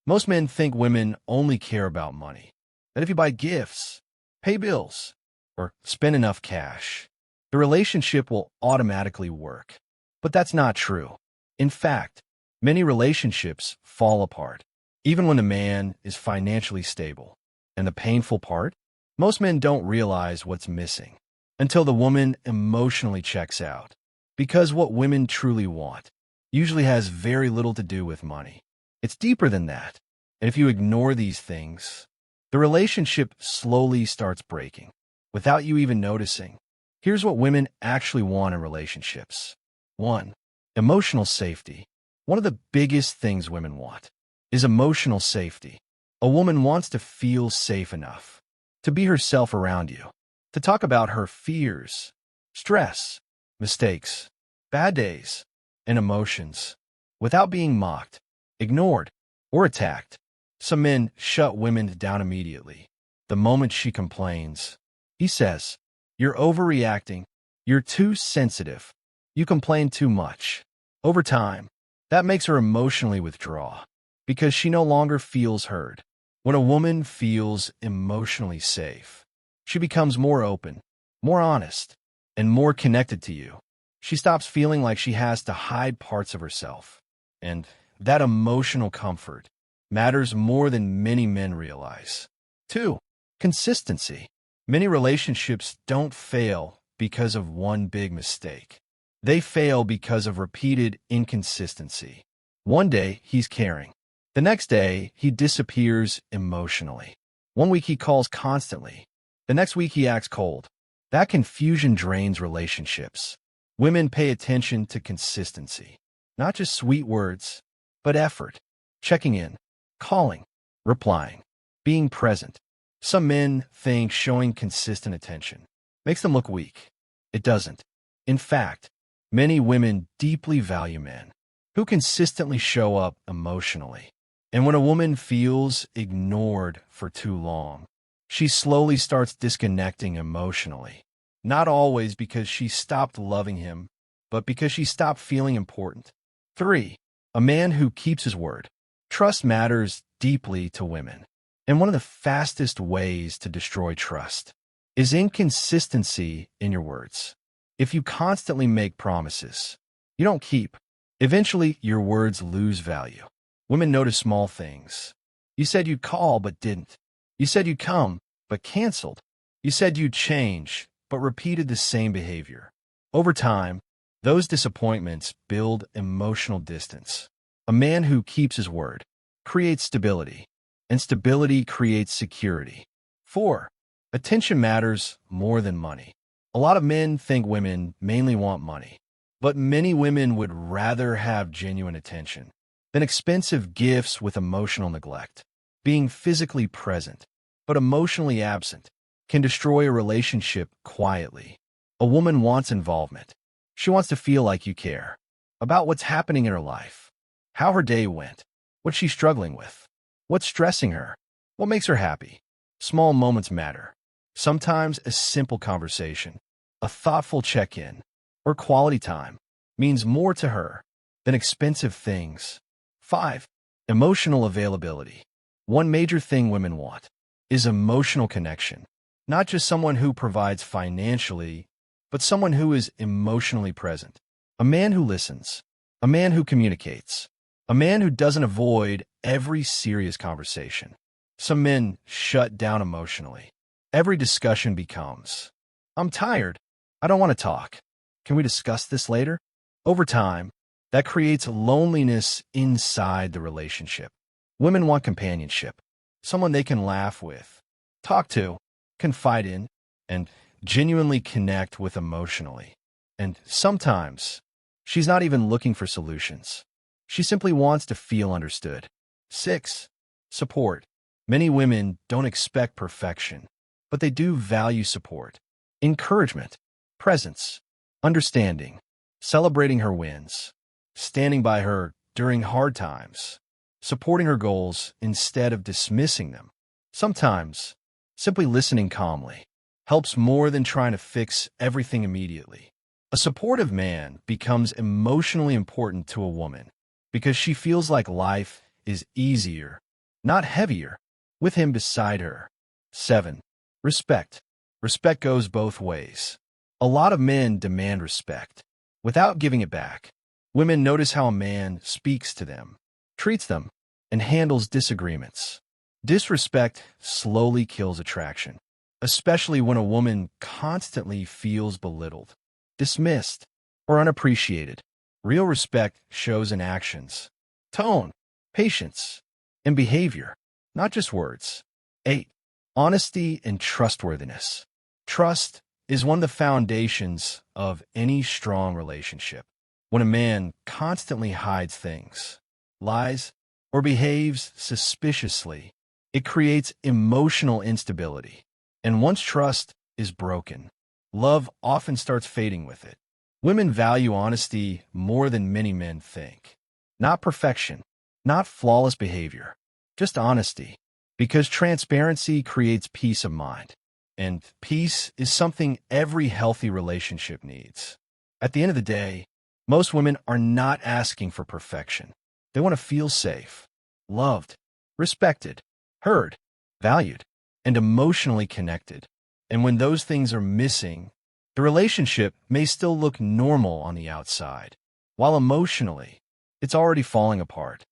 Most men think women only care about money. That if you buy gifts, pay bills, or spend enough cash, the relationship will automatically work. But that's not true. In fact, many relationships fall apart, even when the man is financially stable. And the painful part? Most men don't realize what's missing until the woman emotionally checks out. Because what women truly want usually has very little to do with money. It's deeper than that. And if you ignore these things, the relationship slowly starts breaking without you even noticing. Here's what women actually want in relationships. 1. Emotional safety. One of the biggest things women want is emotional safety. A woman wants to feel safe enough to be herself around you, to talk about her fears, stress, mistakes, bad days, and emotions without being mocked, ignored, or attacked. Some men shut women down immediately. The moment she complains, he says, "You're overreacting. You're too sensitive. You complain too much." Over time, that makes her emotionally withdraw because she no longer feels heard. When a woman feels emotionally safe, she becomes more open, more honest, and more connected to you. She stops feeling like she has to hide parts of herself. And that emotional comfort matters more than many men realize. 2. Consistency. Many relationships don't fail because of one big mistake. They fail because of repeated inconsistency. One day, he's caring. The next day, he disappears emotionally. One week, he calls constantly. The next week, he acts cold. That confusion drains relationships. Women pay attention to consistency. Not just sweet words, but effort. Checking in, calling, replying, being present. Some men think showing consistent attention makes them look weak. It doesn't. In fact, many women deeply value men who consistently show up emotionally. And when a woman feels ignored for too long, she slowly starts disconnecting emotionally. Not always because she stopped loving him, but because she stopped feeling important. 3. A man who keeps his word. Trust matters deeply to women. And one of the fastest ways to destroy trust is inconsistency in your words. If you constantly make promises you don't keep, eventually your words lose value. Women notice small things. You said you'd call, but didn't. You said you'd come, but canceled. You said you'd change, but repeated the same behavior. Over time, those disappointments build emotional distance. A man who keeps his word creates stability, and stability creates security. 4. Attention matters more than money. A lot of men think women mainly want money, but many women would rather have genuine attention than expensive gifts with emotional neglect. Being physically present, but emotionally absent, can destroy a relationship quietly. A woman wants involvement. She wants to feel like you care about what's happening in her life, how her day went, what she's struggling with, what's stressing her, what makes her happy. Small moments matter. Sometimes a simple conversation, a thoughtful check-in, or quality time means more to her than expensive things. 5. Emotional availability. One major thing women want is emotional connection. Not just someone who provides financially, but someone who is emotionally present. A man who listens. A man who communicates. A man who doesn't avoid every serious conversation. Some men shut down emotionally. Every discussion becomes, "I'm tired. I don't want to talk. Can we discuss this later?" Over time, that creates loneliness inside the relationship. Women want companionship, someone they can laugh with, talk to, confide in, and genuinely connect with emotionally. And sometimes, she's not even looking for solutions. She simply wants to feel understood. 6. Support. Many women don't expect perfection, but they do value support. Encouragement, presence, understanding, celebrating her wins, standing by her during hard times, supporting her goals instead of dismissing them. Sometimes, simply listening calmly helps more than trying to fix everything immediately. A supportive man becomes emotionally important to a woman because she feels like life is easier not heavier, with him beside her. 7. Respect. Respect goes both ways. A lot of men demand respect without giving it back. Women notice how a man speaks to them, treats them, and handles disagreements. Disrespect slowly kills attraction, especially when a woman constantly feels belittled, dismissed, or unappreciated. Real respect shows in actions, tone, patience, and behavior, not just words. 8. Honesty and trustworthiness. Trust is one of the foundations of any strong relationship. When a man constantly hides things, lies, or behaves suspiciously, it creates emotional instability. And once trust is broken, love often starts fading with it. Women value honesty more than many men think. Not perfection, not flawless behavior, just honesty. Because transparency creates peace of mind. And peace is something every healthy relationship needs. At the end of the day, most women are not asking for perfection. They want to feel safe, loved, respected, heard, valued, and emotionally connected. And when those things are missing, the relationship may still look normal on the outside, while emotionally, it's already falling apart.